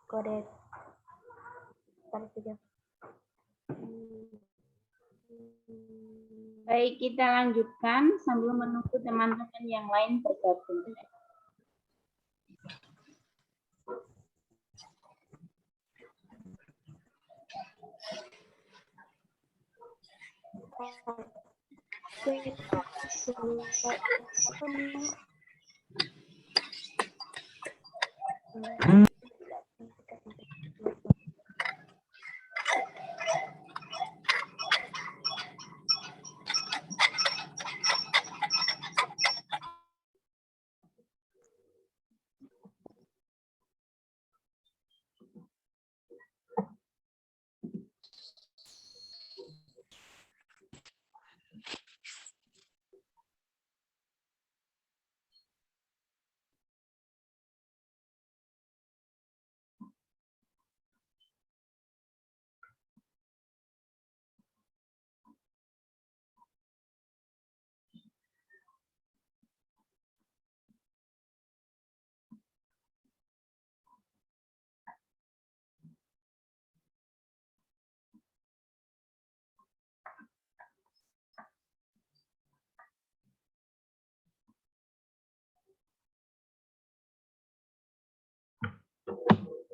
Kode. Baik, kita lanjutkan sambil menunggu teman-teman yang lain bergabung.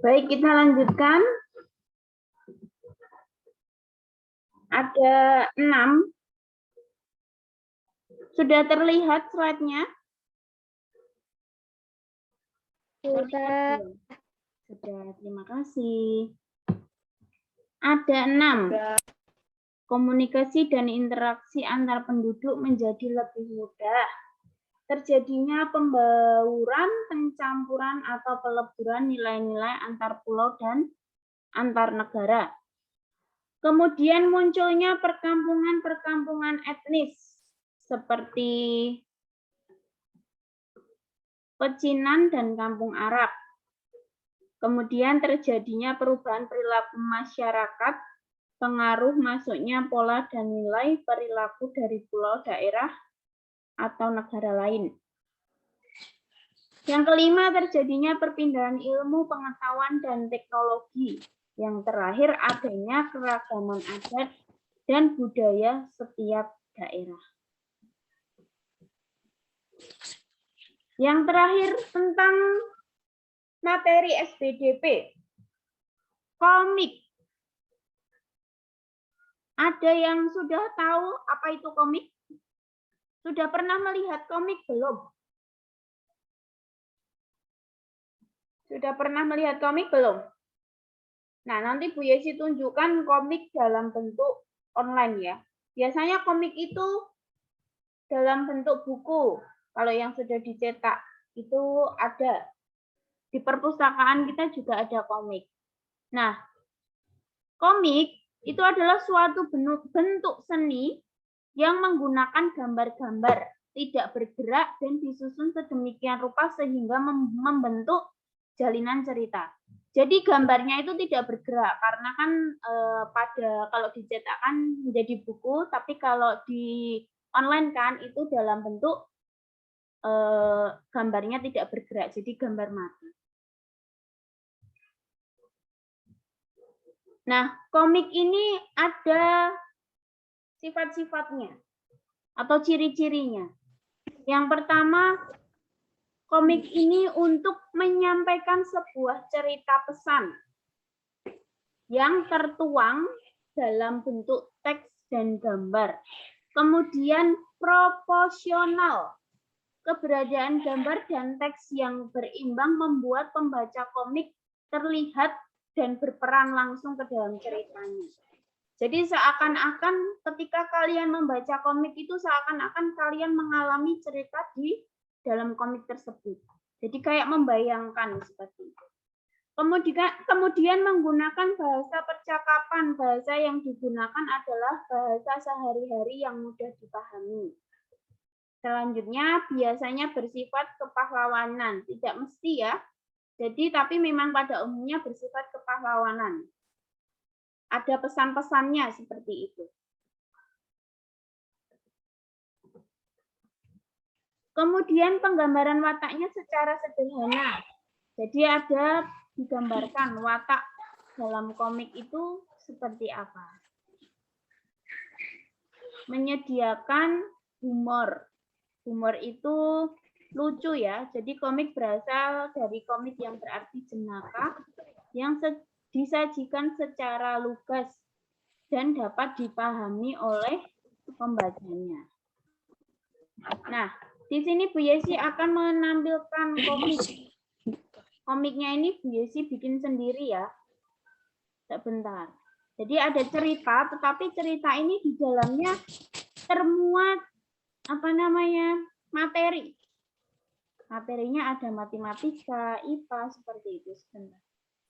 Baik, kita lanjutkan. Ada 6. Sudah terlihat slide-nya? Sudah. Sudah, terima kasih. Ada 6. Komunikasi dan interaksi antar penduduk menjadi lebih mudah. Terjadinya pembauran, pencampuran, atau peleburan nilai-nilai antar pulau dan antar negara. Kemudian munculnya perkampungan-perkampungan etnis seperti Pecinan dan Kampung Arab. Kemudian terjadinya perubahan perilaku masyarakat, pengaruh masuknya pola dan nilai perilaku dari pulau, daerah, atau negara lain. Yang kelima, terjadinya perpindahan ilmu, pengetahuan, dan teknologi. Yang terakhir, adanya keragaman adat dan budaya setiap daerah. Yang terakhir, tentang materi SBDP. Komik. Ada yang sudah tahu apa itu komik? Sudah pernah melihat komik belum? Sudah pernah melihat komik belum? Nah, nanti Bu Yesi tunjukkan komik dalam bentuk online ya. Biasanya komik itu dalam bentuk buku. Kalau yang sudah dicetak itu ada. Di perpustakaan kita juga ada komik. Nah, komik itu adalah suatu bentuk seni yang menggunakan gambar-gambar, tidak bergerak dan disusun sedemikian rupa sehingga membentuk jalinan cerita. Jadi gambarnya itu tidak bergerak karena kan kalau dicetakkan menjadi buku, tapi kalau di online kan itu dalam bentuk gambarnya tidak bergerak, jadi gambar mati. Nah, komik ini ada sifat-sifatnya atau ciri-cirinya. Yang pertama, komik ini untuk menyampaikan sebuah cerita pesan yang tertuang dalam bentuk teks dan gambar. Kemudian proporsional. Keberadaan gambar dan teks yang berimbang membuat pembaca komik terlihat dan berperan langsung ke dalam ceritanya. Jadi seakan-akan ketika kalian membaca komik itu seakan-akan kalian mengalami cerita di dalam komik tersebut. Jadi kayak membayangkan seperti itu. Kemudian menggunakan bahasa percakapan. Bahasa yang digunakan adalah bahasa sehari-hari yang mudah dipahami. Selanjutnya biasanya bersifat kepahlawanan. Tidak mesti ya. Jadi tapi memang pada umumnya bersifat kepahlawanan. Ada pesan-pesannya seperti itu. Kemudian penggambaran wataknya secara sederhana. Jadi ada digambarkan watak dalam komik itu seperti apa. Menyediakan humor. Humor itu lucu ya. Jadi komik berasal dari komik yang berarti jenaka yang disajikan secara lugas dan dapat dipahami oleh pembacanya. Nah, di sini Bu Yesi akan menampilkan komik. Komiknya ini Bu Yesi bikin sendiri ya. Sebentar. Jadi ada cerita, tetapi cerita ini di dalamnya termuat materi. Materinya ada matematika, IPA seperti itu. Sebentar.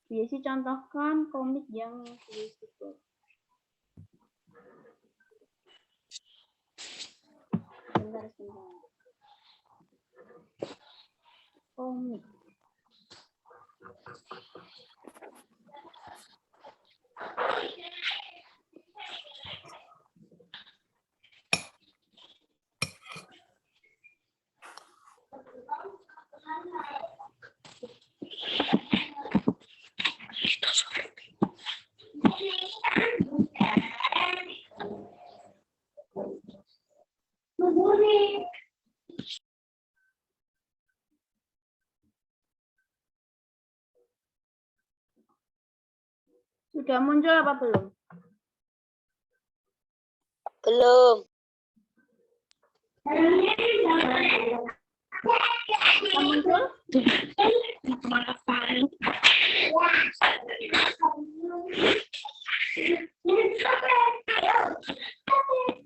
Bu Yesi contohkan komik yang Bu Yesi buat. Sebentar. Komik. Sudah muncul apa belum? Belum. Sudah muncul?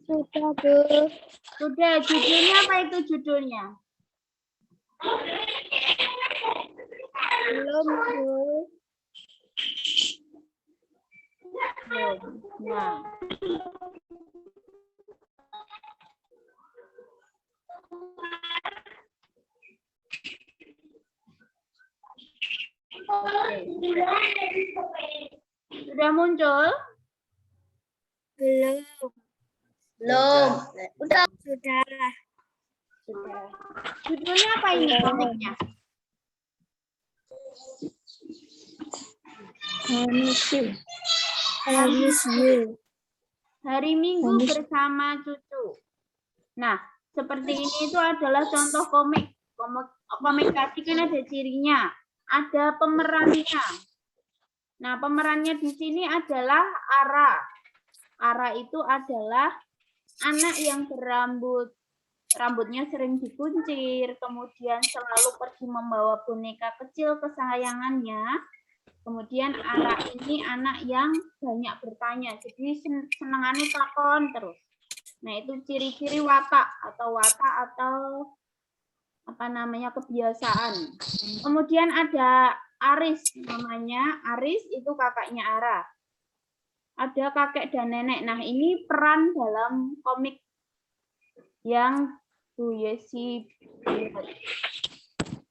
Sudah, Bu. Sudah. Judulnya apa itu judulnya? Belum, Bu. Nah. Sudah muncul? Belum. Belum. Sudah. Judulnya apa ini komiknya? Hari Minggu bersama cucu. Nah, seperti ini itu adalah contoh komik. Komik tadi kan ada cirinya, ada pemerannya. Nah, pemerannya di sini adalah Ara. Ara itu adalah anak yang rambutnya sering dikuncir, kemudian selalu pergi membawa boneka kecil kesayangannya. Kemudian Ara ini anak yang banyak bertanya, jadi senengannya takon terus. Nah, itu ciri-ciri watak atau kebiasaan. Kemudian ada Aris namanya. Aris itu kakaknya Ara. Ada kakek dan nenek. Nah, ini peran dalam komik yang Bu Yesi buat.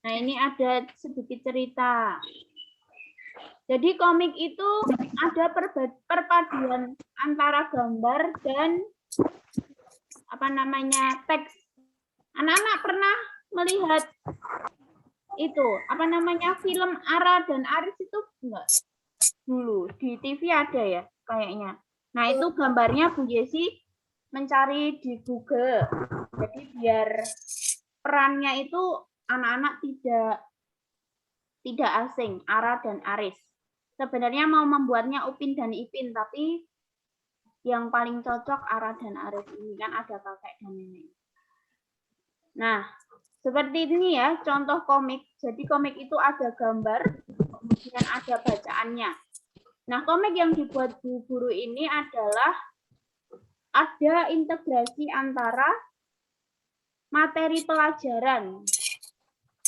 Nah, ini ada sedikit cerita. Jadi komik itu ada perpaduan antara gambar dan teks. Anak-anak pernah melihat itu film Ara dan Aris itu enggak? Dulu di TV ada ya kayaknya. Nah, itu gambarnya Bu Yesi mencari di Google. Jadi biar perannya itu anak-anak tidak asing, Ara dan Aris. Sebenarnya mau membuatnya Upin dan Ipin, tapi yang paling cocok Ara dan Aris ini kan ada kakek dan nenek. Nah, seperti ini ya contoh komik. Jadi komik itu ada gambar, kemudian ada bacaannya. Nah, komik yang dibuat Bu Guru ini adalah ada integrasi antara materi pelajaran.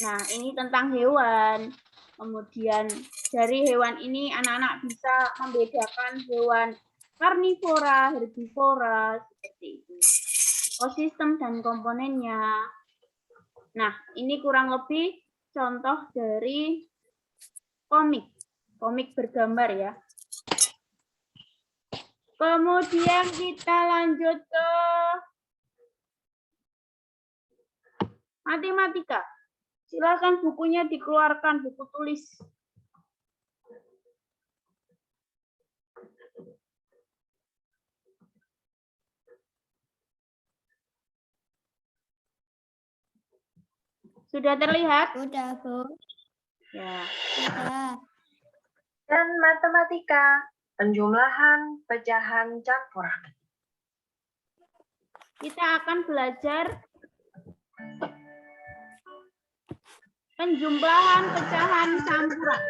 Nah, ini tentang hewan. Kemudian dari hewan ini anak-anak bisa membedakan hewan karnivora, herbivora, seperti itu. Ekosistem dan komponennya. Nah, ini kurang lebih contoh dari komik bergambar ya. Kemudian kita lanjut ke Matematika. Silakan bukunya dikeluarkan, buku tulis. Sudah terlihat? Udah, Bu. Ya. Udah. Dan matematika, penjumlahan, pecahan, campuran. Kita akan belajar penjumlahan, pecahan, campuran.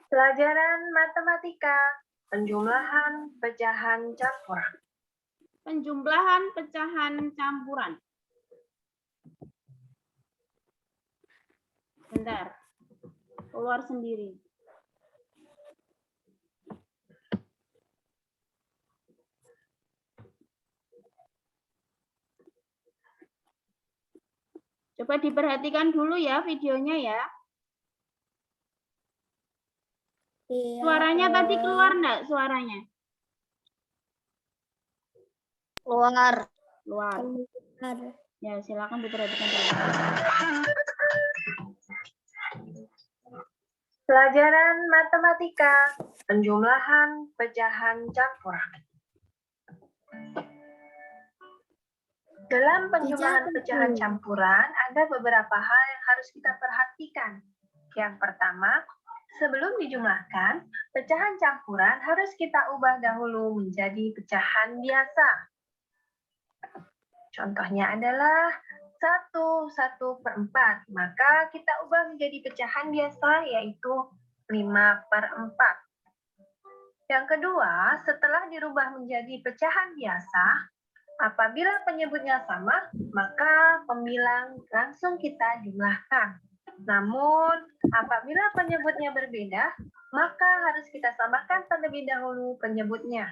Pelajaran matematika, penjumlahan, pecahan, campuran. Penjumlahan, pecahan, campuran. Bentar. Keluar sendiri. Coba diperhatikan dulu ya videonya ya. Iya, Suaranya Bu. tadi keluar enggak suaranya? Keluar. Keluar. Keluar. Ya, silakan diperhatikan dulu. Pelajaran matematika, penjumlahan, pecahan, campuran. Dalam penjumlahan pecahan campuran, ada beberapa hal yang harus kita perhatikan. Yang pertama, sebelum dijumlahkan, pecahan campuran harus kita ubah dahulu menjadi pecahan biasa. Contohnya adalah 1/4, maka kita ubah menjadi pecahan biasa yaitu 5/4. Yang kedua, setelah dirubah menjadi pecahan biasa, apabila penyebutnya sama, maka pembilang langsung kita jumlahkan. Namun, apabila penyebutnya berbeda, maka harus kita samakan terlebih dahulu penyebutnya.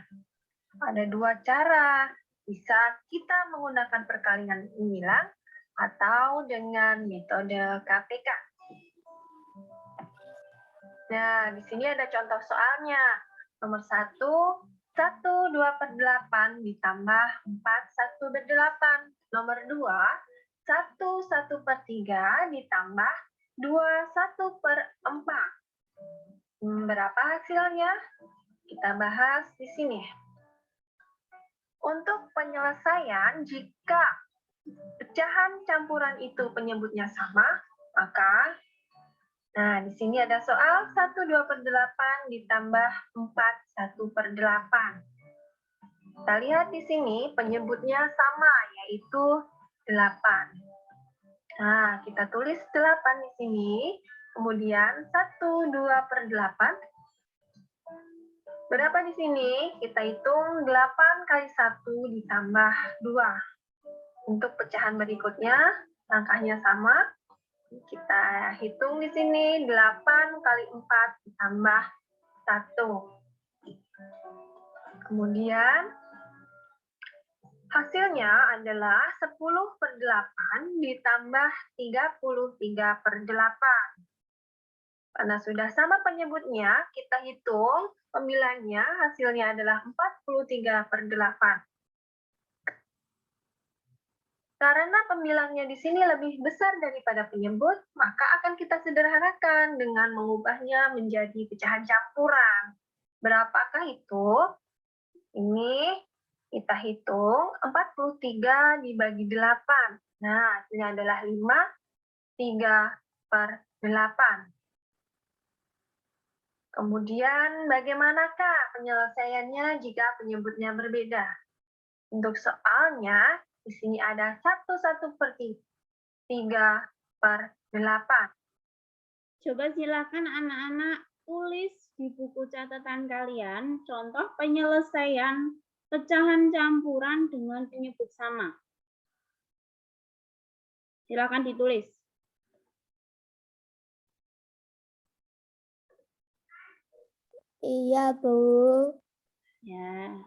Ada dua cara. Bisa kita menggunakan perkalian pembilang atau dengan metode KPK. Nah, di sini ada contoh soalnya. Nomor 1, 1/2/8 ditambah 4/1/8. Nomor 2, 1/1/3 ditambah 2/1/4. Berapa hasilnya? Kita bahas di sini. Untuk penyelesaian, jika pecahan campuran itu penyebutnya sama, maka di sini ada soal 1/2/8 ditambah 4/1/8. Kita lihat di sini penyebutnya sama, yaitu 8. Nah, kita tulis 8 di sini, kemudian 1/2/8. Berapa di sini? Kita hitung 8 kali 1 ditambah 2. Untuk pecahan berikutnya, langkahnya sama. Kita hitung di sini 8 kali 4 ditambah 1. Kemudian hasilnya adalah 10/8 ditambah 33/8. Karena sudah sama penyebutnya, kita hitung pembilangnya, hasilnya adalah 43/8. Karena pembilangnya di sini lebih besar daripada penyebut, maka akan kita sederhanakan dengan mengubahnya menjadi pecahan campuran. Berapakah itu? Ini kita hitung 43 dibagi 8. Nah, hasilnya adalah 3/8. Kemudian, bagaimanakah penyelesaiannya jika penyebutnya berbeda? Untuk soalnya, di sini ada 1/3/8. Coba silakan anak-anak tulis di buku catatan kalian contoh penyelesaian pecahan campuran dengan penyebut sama. Silakan ditulis. Iya, Bu. Ya.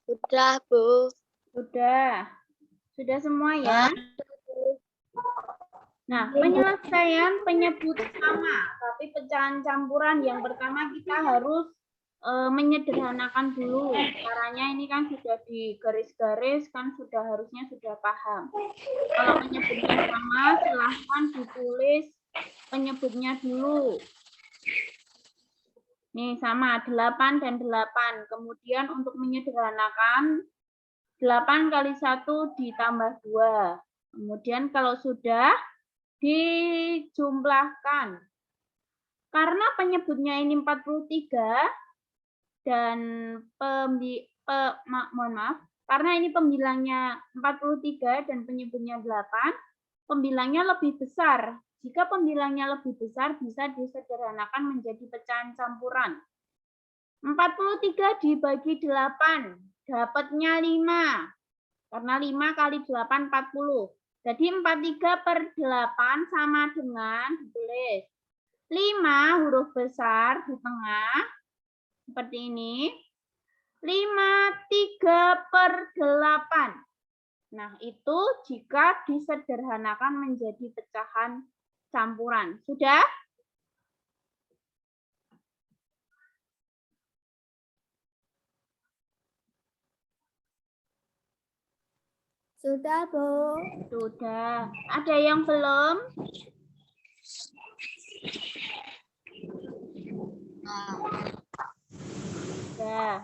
Sudah, Bu. Sudah semua ya. Nah, penyelesaian penyebut sama, tapi pecahan campuran yang pertama kita harus menyederhanakan dulu. Caranya ini kan sudah digaris-garis, kan harusnya sudah paham. Kalau penyebutnya sama, silahkan ditulis penyebutnya dulu. Nih sama 8 dan 8. Kemudian untuk menyederhanakan 8 kali 1 ditambah 2. Kemudian kalau sudah dijumlahkan. Karena penyebutnya ini 43 dan mohon maaf, karena ini pembilangnya 43 dan penyebutnya 8, pembilangnya lebih besar. Jika pembilangnya lebih besar, bisa disederhanakan menjadi pecahan campuran. 43 dibagi 8, dapatnya 5. Karena 5 kali 8, 40. Jadi 43 per 8 sama dengan, ditulis, 5 huruf besar di tengah, seperti ini. 53 per 8. Nah, itu jika disederhanakan menjadi pecahan campuran. Sudah? Sudah, Bu. Sudah. Ada yang belum? Sudah.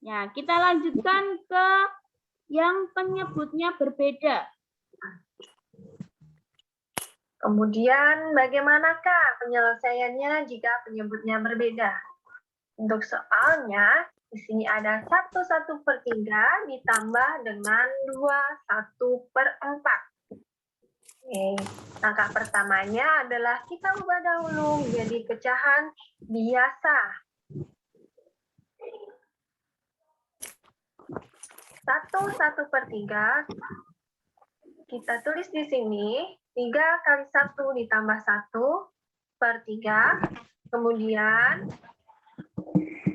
Ya, kita lanjutkan ke yang penyebutnya berbeda. Kemudian bagaimanakah penyelesaiannya jika penyebutnya berbeda? Untuk soalnya, di sini ada 1/1/3 ditambah dengan 2/1/4. Oke, langkah pertamanya adalah kita ubah dahulu menjadi pecahan biasa. 1/1/3 kita tulis di sini 3 kali 1 ditambah 1/3, kemudian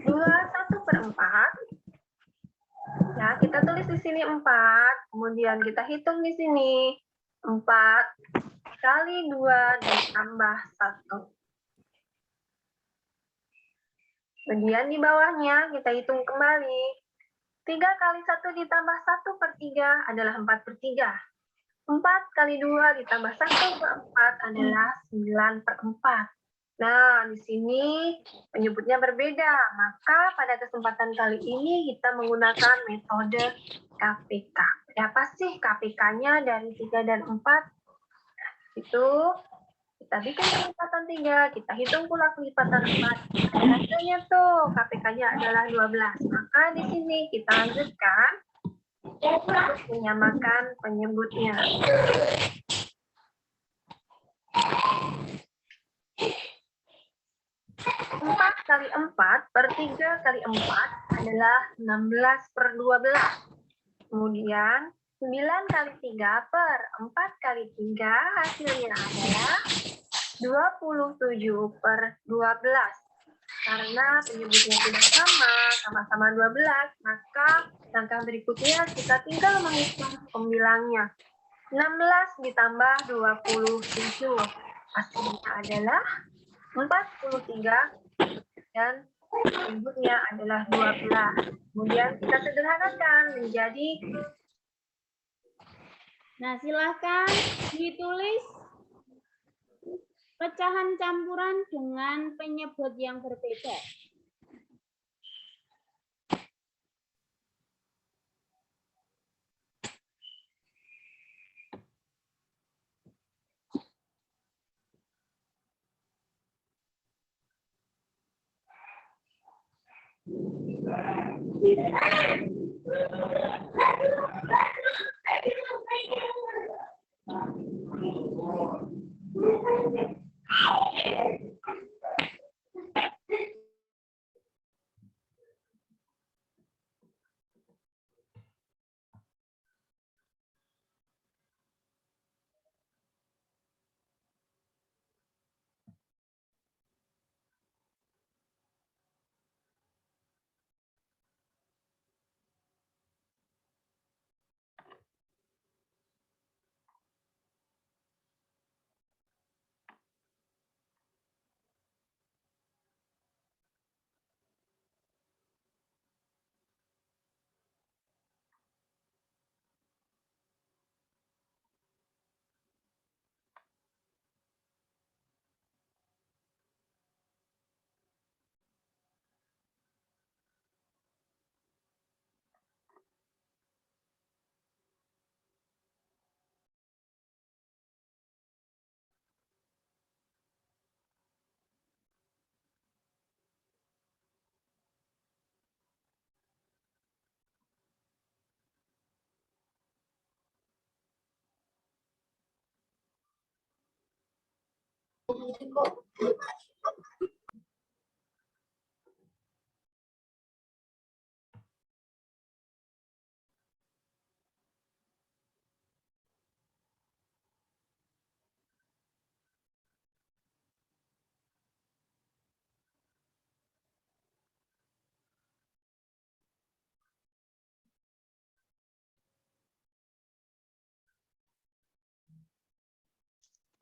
2/1/4. Ya, kita tulis di sini 4, kemudian kita hitung di sini 4 kali 2 ditambah 1. Kemudian di bawahnya kita hitung kembali. 3 kali 1 ditambah 1/3 adalah 4/3. 4 kali 2 ditambah 1/4 adalah 9/4. Nah, di sini penyebutnya berbeda. Maka pada kesempatan kali ini kita menggunakan metode KPK. Berapa sih KPK-nya dari 3 dan 4? Itu kita bikin kelipatan 3, kita hitung pula kelipatan 4. Hasilnya tuh KPK-nya adalah 12. Maka di sini kita lanjutkan untuk menyamakan penyebutnya. 4 kali 4 per 3 kali 4 adalah 16/12. Kemudian 9 kali 3 per 4 kali 3 hasilnya adalah 27/12. Karena penyebutnya tidak sama-sama 12, maka langkah berikutnya kita tinggal menghitung pembilangnya. 16 ditambah 27. Hasilnya adalah 43 dan penyebutnya adalah 12. Kemudian kita sederhanakan menjadi. Nah, silakan ditulis pecahan campuran dengan penyebut yang berbeda.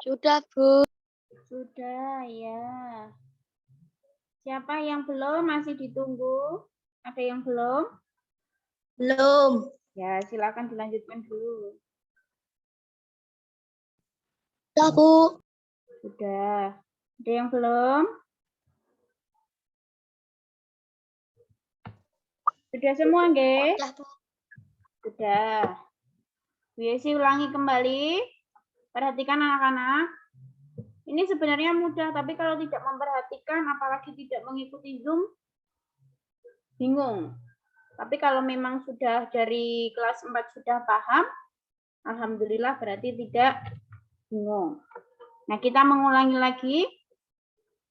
Sudah, Bu. Sudah, ya. Siapa yang belum masih ditunggu? Ada yang belum? Belum. Ya, silakan dilanjutkan dulu. Sudah, Bu. Sudah. Ada yang belum? Sudah semua, nggih? Sudah, Bu. Sudah. Bu Yesi ulangi kembali. Perhatikan anak-anak. Ini sebenarnya mudah, tapi kalau tidak memperhatikan, apalagi tidak mengikuti Zoom, bingung. Tapi kalau memang sudah dari kelas 4 sudah paham, alhamdulillah berarti tidak bingung. Nah, kita mengulangi lagi.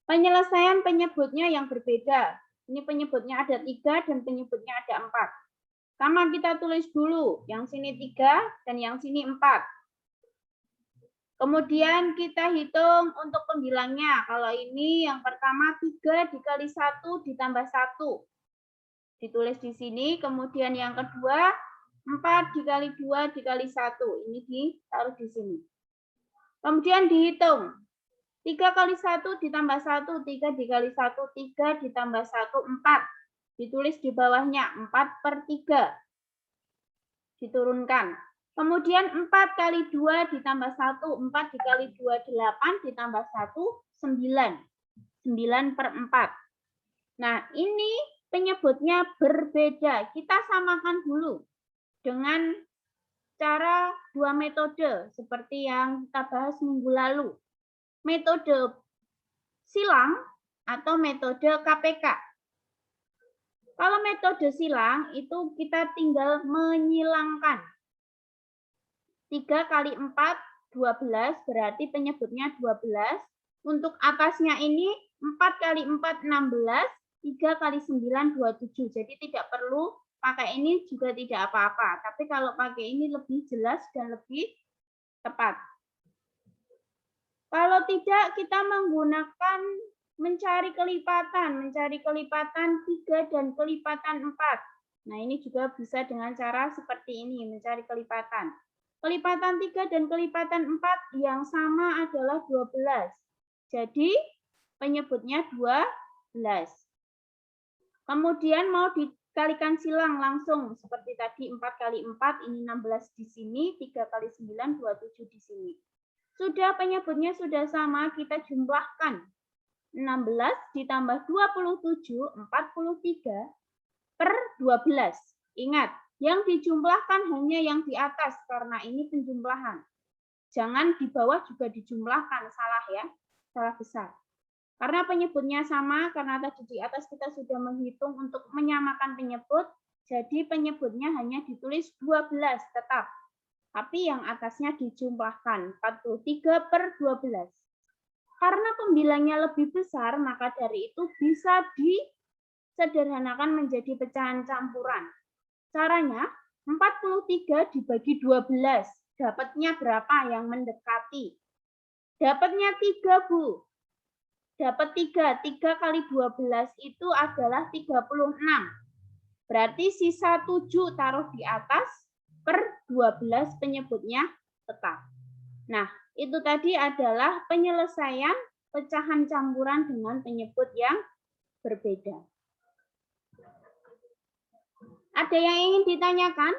Penyelesaian penyebutnya yang berbeda. Ini penyebutnya ada 3 dan penyebutnya ada 4. Sama kita tulis dulu, yang sini 3 dan yang sini 4. Kemudian kita hitung untuk pembilangnya. Kalau ini yang pertama 3 dikali 1 ditambah 1. Ditulis di sini. Kemudian yang kedua 4 dikali 2 dikali 1. Ini ditaruh di sini. Kemudian dihitung. 3 kali 1 ditambah 1. 3 dikali 1, 3 ditambah 1, 4. Ditulis di bawahnya 4/3. Diturunkan. Kemudian 4 kali 2 ditambah 1, 4 dikali 2, 8, ditambah 1, 9. 9/4. Nah, ini penyebutnya berbeda. Kita samakan dulu dengan cara 2 metode, seperti yang kita bahas minggu lalu. Metode silang atau metode KPK. Kalau metode silang, itu kita tinggal menyilangkan. 3 kali 4, 12, berarti penyebutnya 12. Untuk atasnya ini 4 kali 4, 16, 3 kali 9, 27. Jadi tidak perlu pakai ini juga tidak apa-apa. Tapi kalau pakai ini lebih jelas dan lebih tepat. Kalau tidak, kita menggunakan mencari kelipatan 3 dan kelipatan 4. Nah, ini juga bisa dengan cara seperti ini, mencari kelipatan. Kelipatan 3 dan kelipatan 4 yang sama adalah 12. Jadi, penyebutnya 12. Kemudian mau dikalikan silang langsung. Seperti tadi 4 kali 4, ini 16 di sini, 3 kali 9, 27 di sini. Sudah penyebutnya sudah sama, kita jumlahkan. 16 ditambah 27, 43/12. Ingat, yang dijumlahkan hanya yang di atas karena ini penjumlahan. Jangan di bawah juga dijumlahkan, salah ya, salah besar. Karena penyebutnya sama, karena tadi di atas kita sudah menghitung untuk menyamakan penyebut, jadi penyebutnya hanya ditulis 12 tetap. Tapi yang atasnya dijumlahkan 43/12. Karena pembilangnya lebih besar, maka dari itu bisa disederhanakan menjadi pecahan campuran. Caranya, 43 dibagi 12. Dapatnya berapa yang mendekati? Dapatnya 3, Bu. Dapat 3. 3 kali 12 itu adalah 36. Berarti sisa 7 taruh di atas, per 12 penyebutnya tetap. Nah, itu tadi adalah penyelesaian pecahan campuran dengan penyebut yang berbeda. Ada yang ingin ditanyakan?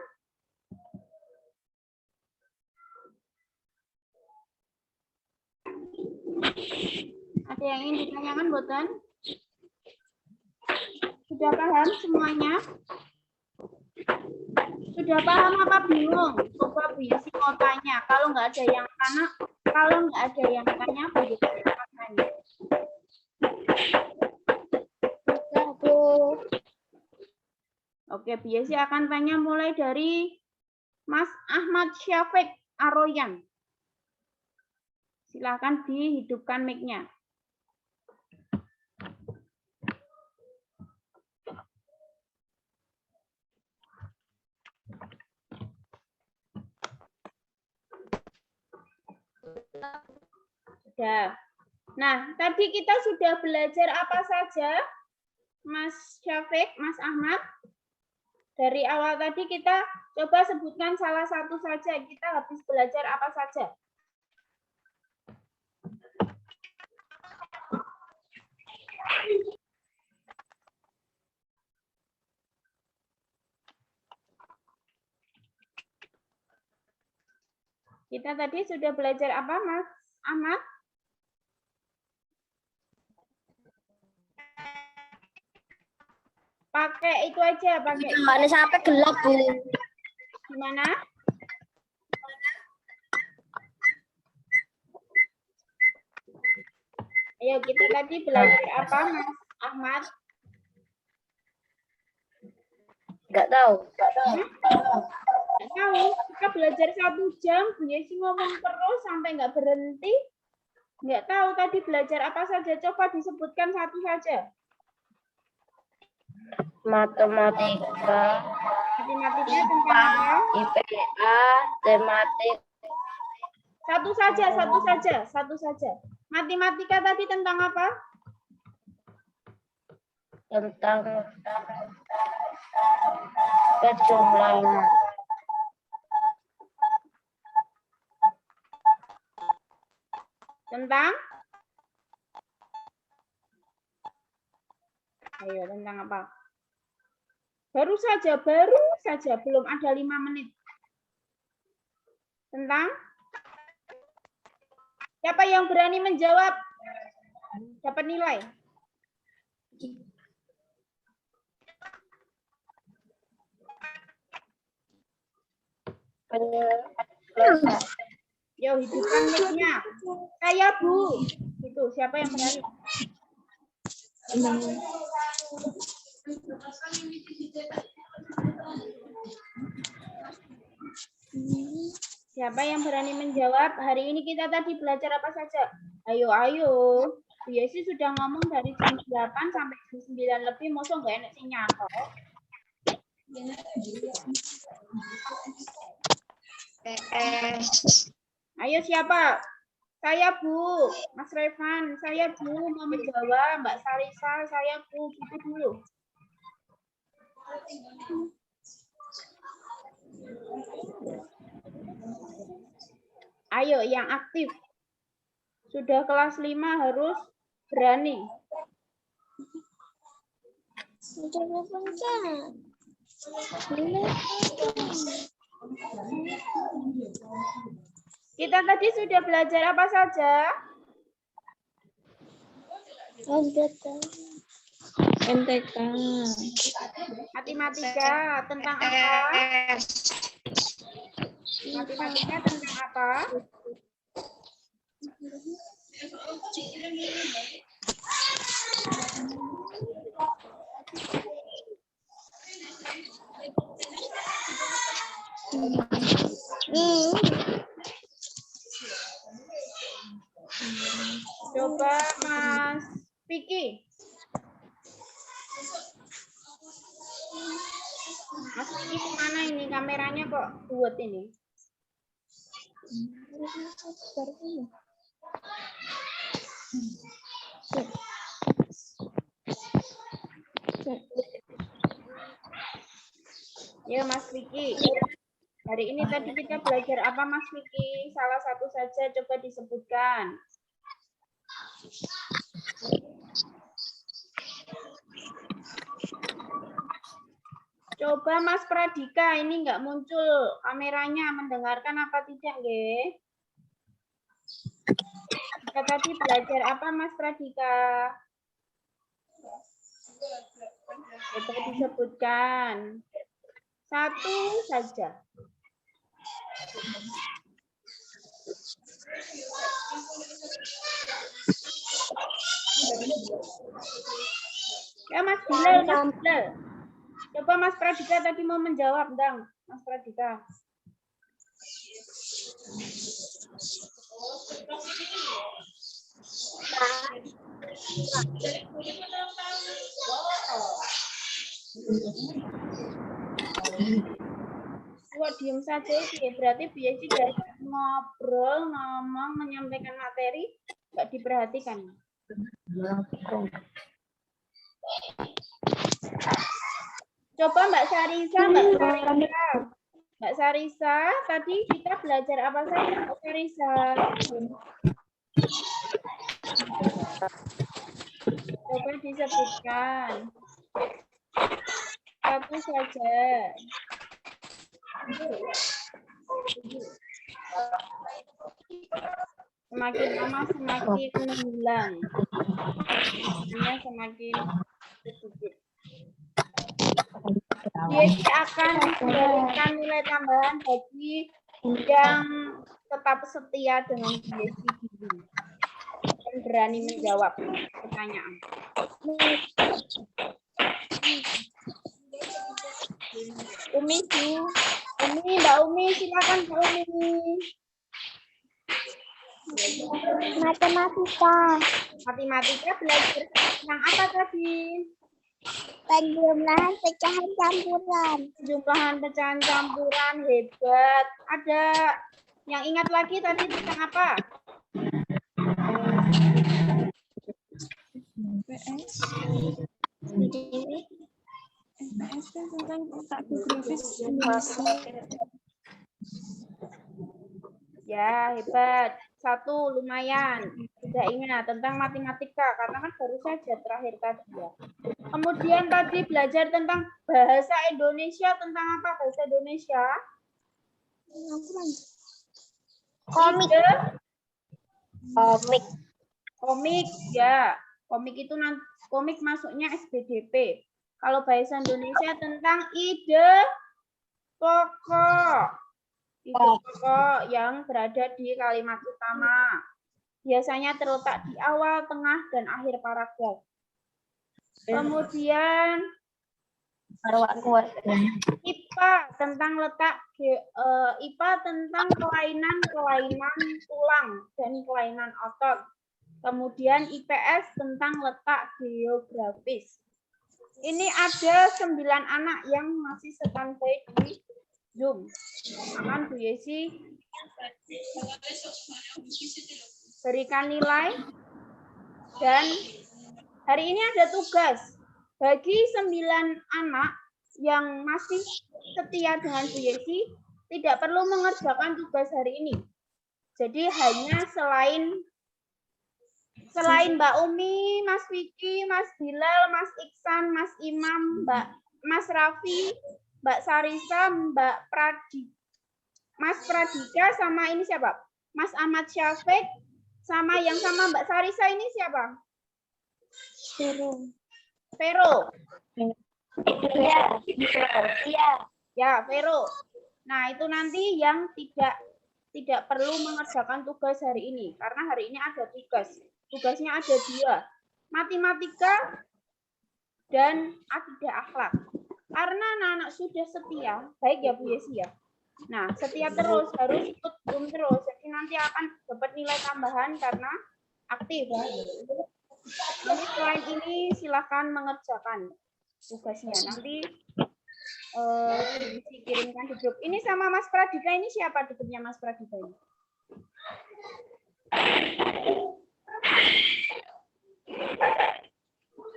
Ada yang ingin ditanyakan, Boten? Sudah paham semuanya? Sudah paham apa bingung? Coba Bu Yesi mau tanya. Kalau nggak ada yang tanya, bagaimana tanya? Oke, Bu Yesi akan tanya mulai dari Mas Ahmad Syafiq Aroyan. Silakan dihidupkan mic-nya. Sudah. Nah, tadi kita sudah belajar apa saja, Mas Syafiq, Mas Ahmad? Dari awal tadi kita coba sebutkan salah satu saja. Kita habis belajar apa saja? Kita tadi sudah belajar apa, Mas Ahmad? Pakai itu aja, pakai. Mbak sampai gelap, Bu. Gimana? Ayo kita tadi belajar apa, Mas Ahmad? Nggak tahu. Nggak tahu. Kita belajar 1 jam, Bu Yesi ngomong terus sampai nggak berhenti. Nggak tahu tadi belajar apa saja. Coba disebutkan satu saja. Matematika. Matematika tentang apa? IPA, tematik. Satu saja. Matematika tadi tentang apa? Tentang kejumlahan. Tentang? Ayo, tentang apa? Baru saja, belum ada 5 menit. Tentang? Siapa yang berani menjawab? Dapat nilai. Yo, hidupkan mic-nya. Saya, Bu. Itu, siapa yang berani? Siapa yang berani menjawab? Hari ini kita tadi belajar apa saja? Ayo. Bu Yesi sudah ngomong dari jam 8 sampai jam 9 lebih, mosok nggak enak sih nyata. Ayo siapa? Saya, Bu. Mas Revan, saya, Bu, mau menjawab. Mbak Salisa, saya, Bu. Gitu dulu. Ayo, yang aktif. Sudah kelas 5 harus berani. Kita tadi sudah belajar apa saja? MTK. Matematika tentang apa? Matematika tentang apa? Coba Mas Vicky. Mas Vicky kemana ini? Kameranya kok buat ini? Ya Mas Vicky. Hari ini tadi kita belajar apa Mas Vicky? Salah satu saja coba disebutkan. Coba Mas Pradika, ini nggak muncul kameranya, mendengarkan apa tidak, nggih? Kita tadi belajar apa Mas Pradika? Coba disebutkan. Satu saja. Ya Mas Bilal, Mas Bilal. Coba Mas Pradika tadi mau menjawab, Dang. Mas Pradika. Kok diem saja sih? Berarti biasa dari ngobrol, ngomong, menyampaikan materi nggak diperhatikan. Coba Mbak Sarisa, Mbak Sarisa, tadi kita belajar apa saja Mbak Sarisa? Coba disebutkan. Satu saja. Semakin lama semakin menghilang. Semakin sedikit. Dia akan memberikan nilai tambahan bagi yang tetap setia dengan BSC dulu dan berani menjawab pertanyaan. Mbak Umi, silakan Mbak Umi. Matematika belajar tentang apa tadi? Penjumlahan pecahan campuran. Penjumlahan pecahan campuran, hebat. Ada yang ingat lagi tadi tentang apa? MPS kan tentang otak geografis Indonesia. Ya, hebat. Satu, lumayan. Sudah ingat tentang matematika, karena kan baru saja terakhir tadi ya. Kemudian tadi belajar tentang bahasa Indonesia, tentang apa bahasa Indonesia? Komik. Komik, ya. Komik itu nanti komik masuknya SBDP. Kalau bahasa Indonesia tentang ide pokok. Ide pokok yang berada di kalimat utama. Biasanya terletak di awal, tengah, dan akhir paragraf. Kemudian IPA tentang letak IPA tentang kelainan tulang dan kelainan otot. Kemudian IPS tentang letak geografis. Ini ada 9 anak yang masih standby di Zoom. Akan Bu Yesi berikan nilai. Dan hari ini ada tugas. Bagi 9 anak yang masih setia dengan Bu Yesi, tidak perlu mengerjakan tugas hari ini. Jadi hanya selain Mbak Umi, Mas Vicky, Mas Bilal, Mas Iksan, Mas Imam, Mas Raffi, Mbak Sarisa, Mas Pradika, sama ini siapa? Mas Ahmad Syafiq, sama yang sama Mbak Sarisa ini siapa? Vero. Ya, Vero. Nah, itu nanti yang tidak perlu mengerjakan tugas hari ini, karena hari ini ada tugas. Tugasnya ada 2. matematika, dan akidah akhlak. Karena anak-anak sudah setia, baik ya Bu Yesi ya. Nah, setia terus, harus ikut Zoom terus. Jadi nanti akan dapat nilai tambahan karena aktif ya. Nanti selain ini silakan mengerjakan tugasnya. Nanti dikirimkan di grup. Ini sama Mas Pradika, ini siapa di grupnya Mas Pradika ini?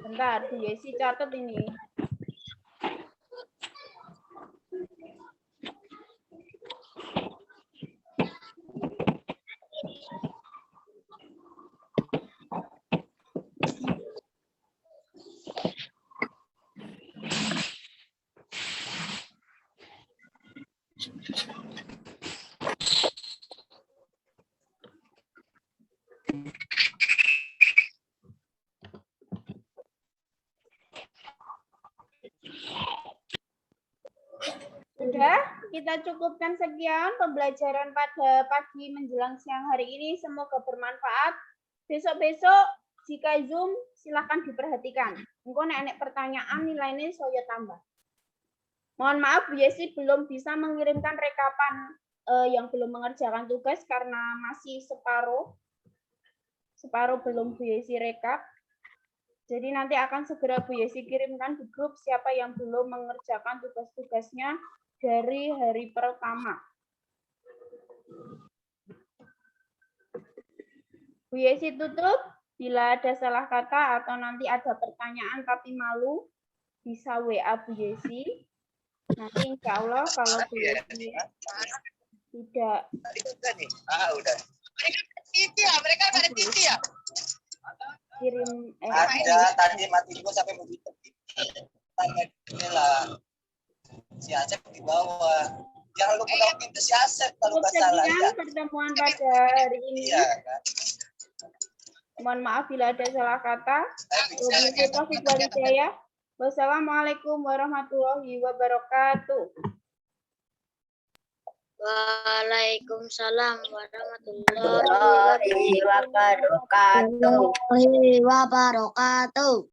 Bentar, Bu Yesi catat ini. Sudah, kita cukupkan sekian pembelajaran pada pagi menjelang siang hari ini. Semoga bermanfaat. Besok-besok jika Zoom silahkan diperhatikan. Engko nek pertanyaan nilainya saya tambah. Mohon maaf Bu Yesi belum bisa mengirimkan rekapan yang belum mengerjakan tugas karena masih separuh belum Bu Yesi rekap. Jadi nanti akan segera Bu Yesi kirimkan di grup siapa yang belum mengerjakan tugas-tugasnya dari hari pertama. Bu Yesi tutup. Bila ada salah kata atau nanti ada pertanyaan tapi malu, bisa WA Bu Yesi. Nanti insya Allah kalau Bu Yesi tidak. Udah. Mereka ada TV ya? Kirim ada tadi mati dulu sampai begitu. Inilah si Asep di bawah. Yang lu pulang itu si Asep kalau nggak salah ya. Pertemuan pada hari ini. Iya kan. Mohon maaf bila ada salah kata. Wassalamualaikum warahmatullahi wabarakatuh. Waalaikumsalam warahmatullahi wabarakatuh.